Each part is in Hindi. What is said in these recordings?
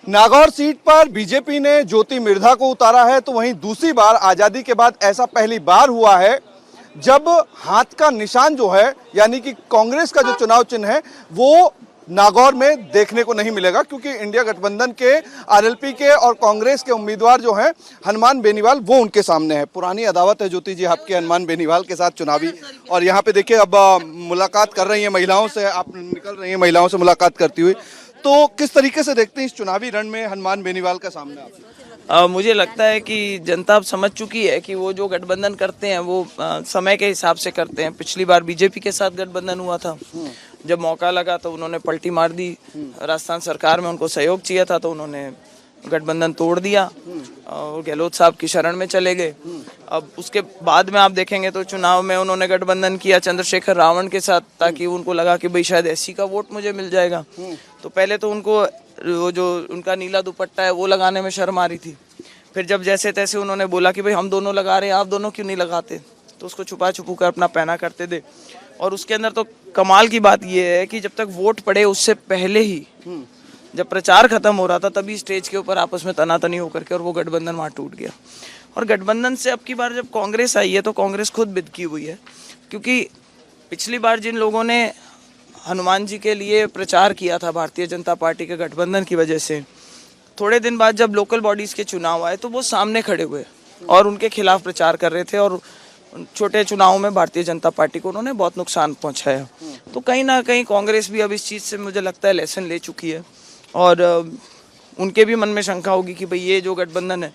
नागौर सीट पर बीजेपी ने ज्योति मिर्धा को उतारा है, तो वहीं दूसरी बार आजादी के बाद ऐसा पहली बार हुआ है जब हाथ का निशान जो है यानी कि कांग्रेस का जो चुनाव चिन्ह है वो नागौर में देखने को नहीं मिलेगा, क्योंकि इंडिया गठबंधन के आरएलपी के और कांग्रेस के उम्मीदवार जो हैं हनुमान बेनीवाल वो उनके सामने है। पुरानी अदावत है ज्योति जी आपके हनुमान बेनीवाल के साथ चुनावी, और यहाँ पे देखिए अब मुलाकात कर रही है महिलाओं से, आप निकल रही हैं महिलाओं से मुलाकात करती हुई, तो किस तरीके से देखते हैं इस चुनावी रण में हनुमान बेनीवाल का सामना आप? मुझे लगता है कि जनता अब समझ चुकी है कि वो जो गठबंधन करते हैं वो समय के हिसाब से करते हैं। पिछली बार बीजेपी के साथ गठबंधन हुआ था, जब मौका लगा तो उन्होंने पलटी मार दी। राजस्थान सरकार में उनको सहयोग चाहिए था तो उन्होंने गठबंधन तोड़ दिया और गहलोत साहब की शरण में चले गए। अब उसके बाद में आप देखेंगे तो चुनाव में उन्होंने गठबंधन किया चंद्रशेखर रावण के साथ, ताकि उनको लगा कि भाई शायद एससी का वोट मुझे मिल जाएगा। तो पहले तो उनको वो जो उनका नीला दुपट्टा है वो लगाने में शर्म आ रही थी। फिर जब जैसे तैसे उन्होंने बोला कि भाई हम दोनों लगा रहे हैं, आप दोनों क्यों नहीं लगाते, तो उसको छुपा छुपू कर अपना पहना करते थे। और उसके अंदर तो कमाल की बात यह है कि जब तक वोट पड़े उससे पहले ही, जब प्रचार खत्म हो रहा था, तभी स्टेज के ऊपर आपस में तनातनी होकर के और वो गठबंधन वहाँ टूट गया। और गठबंधन से अब की बार जब कांग्रेस आई है तो कांग्रेस खुद बिदकी हुई है, क्योंकि पिछली बार जिन लोगों ने हनुमान जी के लिए प्रचार किया था भारतीय जनता पार्टी के गठबंधन की वजह से, थोड़े दिन बाद जब लोकल बॉडीज के चुनाव आए तो वो सामने खड़े हुए और उनके खिलाफ प्रचार कर रहे थे, और छोटे चुनावों में भारतीय जनता पार्टी को उन्होंने बहुत नुकसान पहुंचाया। तो कहीं ना कहीं कांग्रेस भी अब इस चीज़ से मुझे लगता है लेसन ले चुकी है, और उनके भी मन में शंका होगी कि भाई ये जो गठबंधन है,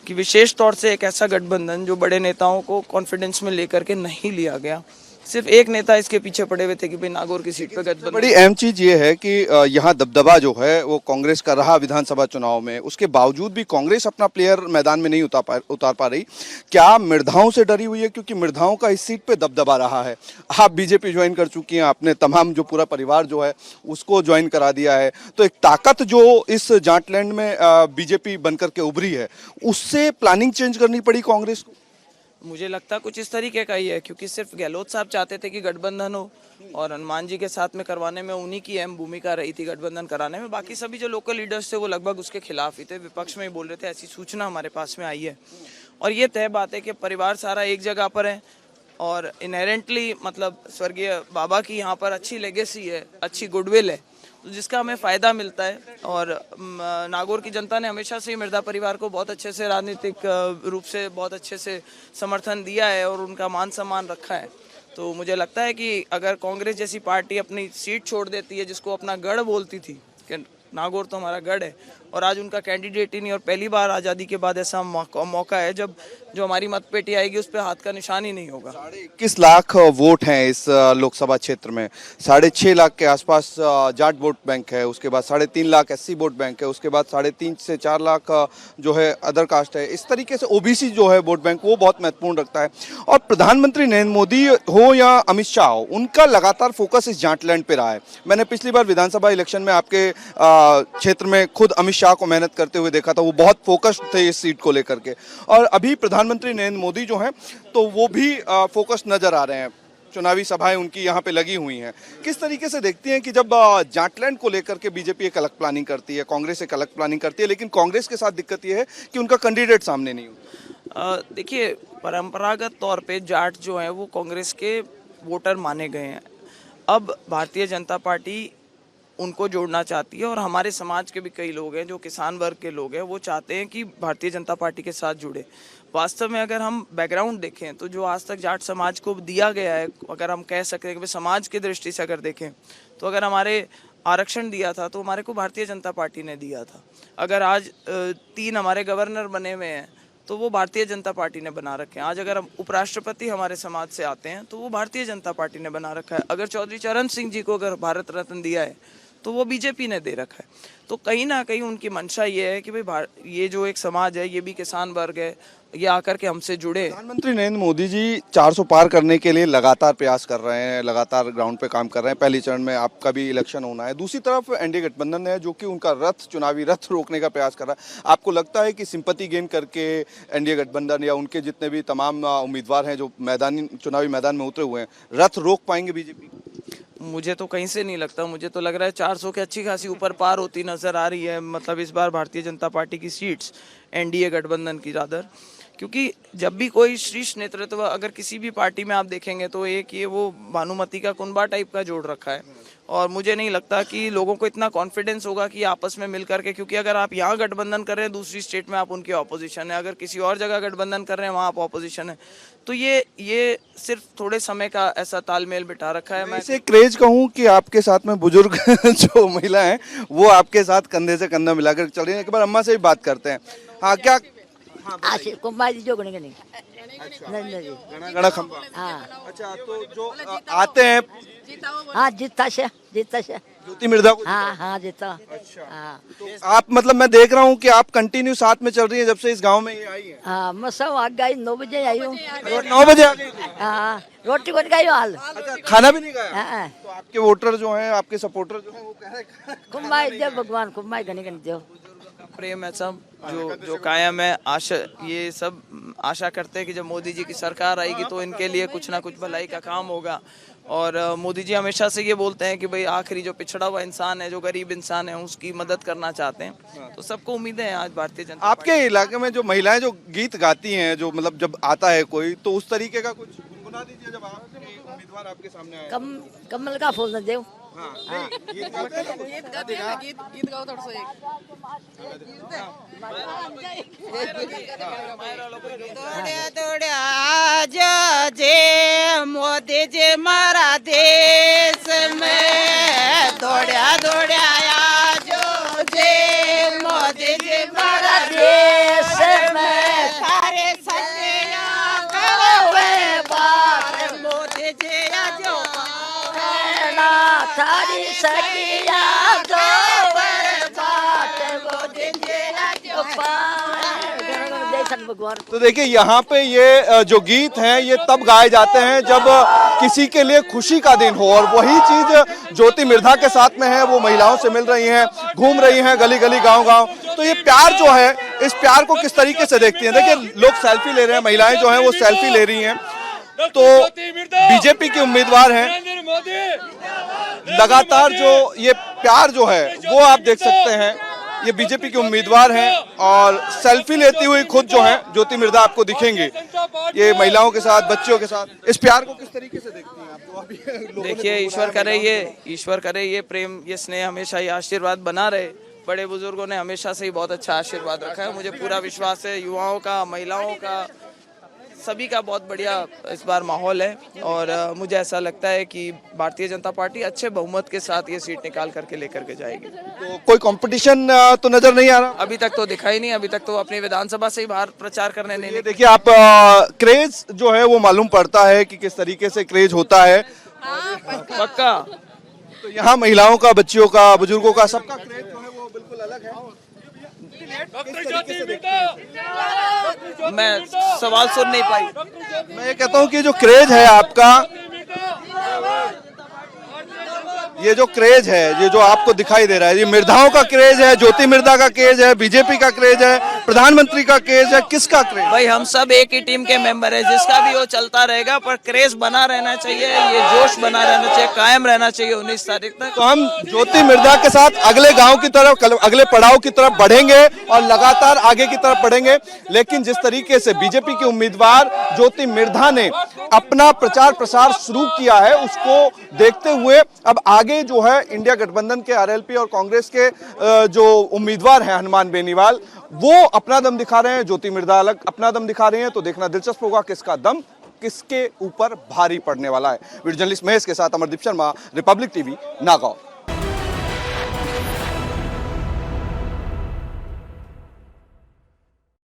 कि विशेष तौर से एक ऐसा गठबंधन जो बड़े नेताओं को कॉन्फिडेंस में लेकर के नहीं लिया गया, सिर्फ एक नेता इसके पीछे पड़े हुए थे कि भाई नागौर की सीट पर गठबंधन। बड़ी अहम चीज ये है कि यहाँ दबदबा जो है वो कांग्रेस का रहा विधानसभा चुनाव में, उसके बावजूद भी कांग्रेस अपना प्लेयर मैदान में नहीं उतार पा रही। क्या मिर्धाओं से डरी हुई है, क्योंकि मिर्धाओं का इस सीट पे दबदबा रहा है? आप बीजेपी ज्वाइन कर चुकी हैं, आपने तमाम जो पूरा परिवार जो है उसको ज्वाइन करा दिया है, तो एक ताकत जो इस जाटलैंड में बीजेपी बनकर के उभरी है, उससे प्लानिंग चेंज करनी पड़ी कांग्रेस को। मुझे लगता कुछ इस तरीके का ही है, क्योंकि सिर्फ गहलोत साहब चाहते थे कि गठबंधन हो, और हनुमान जी के साथ में करवाने में उन्हीं की अहम भूमिका रही थी गठबंधन कराने में। बाकी सभी जो लोकल लीडर्स थे वो लगभग उसके खिलाफ ही थे, विपक्ष में ही बोल रहे थे। ऐसी सूचना हमारे पास में आई है, और ये तय बात है कि परिवार सारा एक जगह पर है, और इनहेरेंटली मतलब स्वर्गीय बाबा की यहाँ पर अच्छी लेगेसी है, अच्छी गुडविल है, तो जिसका हमें फ़ायदा मिलता है। और नागौर की जनता ने हमेशा से मिर्धा परिवार को बहुत अच्छे से राजनीतिक रूप से बहुत अच्छे से समर्थन दिया है और उनका मान सम्मान रखा है। तो मुझे लगता है कि अगर कांग्रेस जैसी पार्टी अपनी सीट छोड़ देती है, जिसको अपना गढ़ बोलती थी कि नागौर तो हमारा गढ़ है, और आज उनका कैंडिडेट ही नहीं, और पहली बार आज़ादी के बाद ऐसा मौका है जब जो हमारी मतपेटी आएगी उस पर हाथ का निशान ही नहीं होगा। 21 लाख वोट हैं इस लोकसभा क्षेत्र में, 6.5 लाख के आसपास जाट वोट बैंक है, उसके बाद 3.5 लाख एससी वोट बैंक है, उसके बाद 3.5 से 4 लाख जो है अदर कास्ट है। इस तरीके से ओबीसी जो है वोट बैंक वो बहुत महत्वपूर्ण रखता है। और प्रधानमंत्री नरेंद्र मोदी हो या अमित शाह हो, उनका लगातार फोकस इस जाटलैंड पे रहा है। मैंने पिछली बार विधानसभा इलेक्शन में आपके क्षेत्र में खुद अमित शाह को मेहनत करते हुए देखा था, वो बहुत फोकस्ड थे इस सीट को लेकर के। और अभी प्रधानमंत्री नरेंद्र मोदी जो हैं तो वो भी फोकस नजर आ रहे हैं, चुनावी सभाएं उनकी यहाँ पे लगी हुई हैं। किस तरीके से देखती हैं कि जब जाटलैंड को लेकर के बीजेपी एक अलग प्लानिंग करती है, कांग्रेस एक अलग प्लानिंग करती है, लेकिन कांग्रेस के साथ दिक्कत ये है कि उनका कैंडिडेट सामने नहीं होता? देखिए, परंपरागत तौर पे जाट जो है वो कांग्रेस के वोटर माने गए हैं। अब भारतीय जनता पार्टी उनको जोड़ना चाहती है, और हमारे समाज के भी कई लोग हैं जो किसान वर्ग के लोग हैं, वो चाहते हैं कि भारतीय जनता पार्टी के साथ जुड़े। वास्तव में अगर हम बैकग्राउंड देखें तो जो आज तक जाट समाज को दिया गया है, अगर हम कह सकते हैं कि समाज की दृष्टि से अगर देखें तो अगर हमारे आरक्षण दिया था तो हमारे को भारतीय जनता पार्टी ने दिया था। अगर आज 3 हमारे गवर्नर बने हुए हैं तो वो भारतीय जनता पार्टी ने बना रखे हैं। आज अगर हम उपराष्ट्रपति हमारे समाज से आते हैं तो वो भारतीय जनता पार्टी ने बना रखा है। अगर चौधरी चरण सिंह जी को अगर भारत रत्न दिया है तो वो बीजेपी ने दे रखा है। तो कहीं ना कहीं उनकी मंशा ये है कि भाई ये जो एक समाज है, ये भी किसान वर्ग है, ये आकर के हमसे जुड़े। प्रधानमंत्री नरेंद्र मोदी जी 400 पार करने के लिए लगातार प्रयास कर रहे हैं, लगातार ग्राउंड पे काम कर रहे हैं। पहली चरण में आपका भी इलेक्शन होना है, दूसरी तरफ एनडीए गठबंधन है जो कि उनका चुनावी रथ रोकने का प्रयास कर रहा है। आपको लगता है कि सिंपैथी गेन करके एनडीए गठबंधन या उनके जितने भी तमाम उम्मीदवार हैं जो चुनावी मैदान में उतरे हुए हैं, रथ रोक पाएंगे बीजेपी? मुझे तो कहीं से नहीं लगता, मुझे तो लग रहा है 400 के अच्छी खासी ऊपर पार होती नजर आ रही है। मतलब इस बार भारतीय जनता पार्टी की सीट्स एनडीए गठबंधन की रादर, क्योंकि जब भी कोई शीर्ष नेतृत्व अगर किसी भी पार्टी में आप देखेंगे तो एक ये वो भानुमति का कुनबा टाइप का जोड़ रखा है, और मुझे नहीं लगता कि लोगों को इतना कॉन्फिडेंस होगा कि आपस में मिल करके, क्योंकि अगर आप यहाँ गठबंधन कर रहे हैं दूसरी स्टेट में आप उनकी ऑपोजिशन है, अगर किसी और जगह गठबंधन कर रहे हैं वहाँ आप ऑपोजिशन है, तो ये सिर्फ थोड़े समय का ऐसा तालमेल बिठा रखा है। मैं इसे क्रेज कहूँ कि आपके साथ में बुजुर्ग जो महिला हैं वो आपके साथ कंधे से कंधा मिलाकर चल रही हैं। एक बार अम्मा से भी बात करते हैं। हाँ, क्या आशी कुंभारी जो गणी गणी नहीं गणा गणा खंबा। हाँ अच्छा, तो जो आते हैं हाँ जीता से ज्योति मिर्धा को। हाँ हाँ जीता अच्छा, हाँ तो आप मतलब मैं देख रहा हूँ कि आप कंटिन्यू साथ में चल रही हैं जब से इस गांव में ये आई हैं। हाँ मैं सब आ गई 9 बजे आई हूँ। 9 बजे आ गई थी। हाँ रोटी बन गई हाल। अच्छा, खाना भी नहीं खाया? हाँ तो आपके वोटर जो हैं, आपके सपोर्टर जो हैं वो कह रहे हैं कुंभाई देव भगवान कुंभाई गणी गणी देव। प्रेम है सब जो कायम है। आशा, ये सब आशा करते हैं कि जब मोदी जी की सरकार आएगी तो इनके लिए कुछ ना कुछ भलाई का काम होगा। और मोदी जी हमेशा से ये बोलते हैं कि भाई आखिरी जो पिछड़ा हुआ इंसान है, जो गरीब इंसान है, उसकी मदद करना चाहते हैं। तो सबको उम्मीद है आज भारतीय जनता आपके इलाके में जो महिलाएं जो गीत गाती हैं, जो मतलब जब आता है कोई तो उस तरीके का कुछ गुनगुना दीजिए जब आपके उम्मीदवार आपके सामने आए। कमल का फूल न देव। हाँ, गीत गाते हैं कुछ? गीत गाओ थोड़ा सा एक। दौड्या दौड्या जो जे मोदी जी मारा देश में, दौड्या दौड्या जो जे मोदी जी मारा देश में सारे सत्या करो वे बात, मोदी जी जो थारी सकिया दो बात मोदी जी जो भगवान। तो देखिए यहाँ पे ये जो गीत हैं ये तब गाए जाते हैं जब किसी के लिए खुशी का दिन हो, और वही चीज ज्योति मिर्धा के साथ में है। वो महिलाओं से मिल रही हैं, घूम रही हैं गली गली गांव गांव। तो ये प्यार जो है, इस प्यार को किस तरीके से देखती हैं? देखिए लोग सेल्फी ले रहे हैं, महिलाएं जो हैं वो सेल्फी ले रही हैं। तो बीजेपी के उम्मीदवार हैं, लगातार जो ये प्यार जो है वो आप देख सकते हैं, ये बीजेपी के उम्मीदवार हैं और सेल्फी लेती हुई खुद जो है ज्योति मिर्धा आपको दिखेंगे ये महिलाओं के साथ, बच्चों के साथ। इस प्यार को किस तरीके से देखती हैं आप? तो अभी देखिए, ईश्वर करे ये प्रेम, ये स्नेह हमेशा ये आशीर्वाद बना रहे। बड़े बुजुर्गों ने हमेशा से ही बहुत अच्छा आशीर्वाद रखा है। मुझे पूरा विश्वास है युवाओं का, महिलाओं का, सभी का बहुत बढ़िया इस बार माहौल है। और मुझे ऐसा लगता है कि भारतीय जनता पार्टी अच्छे बहुमत के साथ ये सीट निकाल करके लेकर के जाएगी। तो कोई कंपटीशन तो नजर नहीं आ रहा? अभी तक तो दिखा ही नहीं, अभी तक तो अपनी विधानसभा से ही बाहर प्रचार करने नहीं ये देखिए आप क्रेज जो है वो मालूम पड़ता है कि किस तरीके से क्रेज होता है। पक्का। तो यहाँ महिलाओं का, बच्चियों का, बुजुर्गों का, सबका क्रेज जो है वो बिल्कुल अलग है। मैं सवाल सुन नहीं पाई। मैं ये कहता हूँ कि जो क्रेज है आपका, ये जो क्रेज है, ये जो आपको दिखाई दे रहा है, ये मिर्धाओं का क्रेज है, ज्योति मिर्धा का क्रेज है, बीजेपी का क्रेज है, प्रधानमंत्री का क्रेज है, किसका क्रेज? भाई हम सब एक ही टीम के मेंबर है, जिसका भी वो चलता रहेगा, पर क्रेज बना रहना चाहिए, ये जोश बना रहना चाहिए, कायम रहना चाहिए 19 तारीख तक। तो हम ज्योति मिर्धा के साथ अगले गांव की तरफ, अगले पड़ाव की तरफ बढ़ेंगे और लगातार आगे की तरफ बढ़ेंगे। लेकिन जिस तरीके से बीजेपी के उम्मीदवार ज्योति मिर्धा ने अपना प्रचार प्रसार शुरू किया है, उसको देखते हुए अब आगे जो है इंडिया गठबंधन के आरएलपी और कांग्रेस के जो उम्मीदवार हैं हनुमान बेनीवाल, वो अपना दम दिखा रहे हैं, ज्योति मिर्धा अलग अपना दम दिखा रहे हैं। तो देखना दिलचस्प होगा किसका दम किसके ऊपर भारी पड़ने वाला है। वीडियो जर्नलिस्ट महेश के साथ अमरदीप शर्मा, रिपब्लिक टीवी, नागांव।